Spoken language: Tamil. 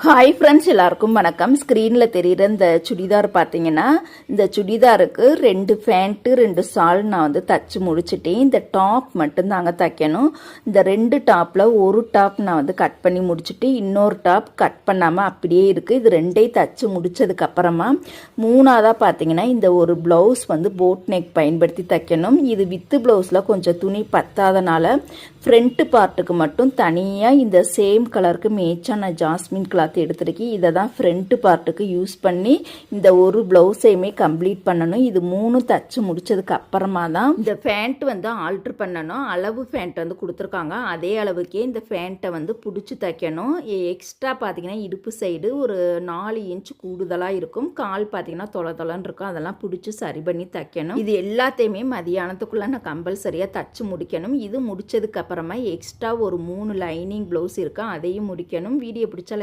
ஹாய் ஃப்ரெண்ட்ஸ், எல்லாருக்கும் வணக்கம். ஸ்க்ரீனில் தெரிகிற இந்த சுடிதார் பார்த்தீங்கன்னா, இந்த சுடிதாருக்கு 2 ஃபேண்ட்டு 2 சால் நான் வந்து தச்சு முடிச்சுட்டேன். இந்த டாப் மட்டும்தாங்க தைக்கணும். இந்த 2 டாப்பில் ஒரு டாப் நான் வந்து கட் பண்ணி முடிச்சுட்டு இன்னொரு டாப் கட் பண்ணாமல் அப்படியே இருக்குது. இது 2ஐயும் தச்சு முடித்ததுக்கப்புறமா மூணாவதாக பார்த்தீங்கன்னா இந்த ஒரு ப்ளவுஸ் வந்து போட் நெக் பயன்படுத்தி தைக்கணும். இது வித்து ப்ளவுஸில் கொஞ்சம் துணி பத்தாதனால ஃப்ரண்ட் பார்ட்டுக்கு மட்டும் தனியாக இந்த சேம் கலருக்கு மேட்சாக நான் ஜாஸ்மின் கிளாத் எடுத்துருக்கேன். இதை தான் ஃப்ரண்ட் பார்ட்டுக்கு யூஸ் பண்ணி இந்த ஒரு ப்ளவுஸையுமே கம்ப்ளீட் பண்ணணும். இது 3 தச்சு முடிச்சதுக்கு அப்புறமா தான் இந்த ஃபேண்ட் வந்து ஆல்ட்ரு பண்ணணும். அளவு ஃபேண்ட் வந்து கொடுத்துருக்காங்க. அதே அளவுக்கே இந்த ஃபேண்ட்டை வந்து பிடிச்சி தைக்கணும். எக்ஸ்ட்ரா பார்த்தீங்கன்னா இடுப்பு சைடு ஒரு 4 இன்ச் கூடுதலாக இருக்கும். கால் பார்த்தீங்கன்னா தொலைன்னு இருக்கும். அதெல்லாம் பிடிச்சி சரி பண்ணி தைக்கணும். இது எல்லாத்தையுமே மதியானத்துக்குள்ளே நான் கம்பல்சரியாக தச்சு முடிக்கணும். இது முடிச்சதுக்கு அப்புறமா எக்ஸ்ட்ரா ஒரு 3 லைனிங் ப்ளவுஸ் இருக்கு, அதையும் முடிக்கணும். வீடியோ பிடிச்சா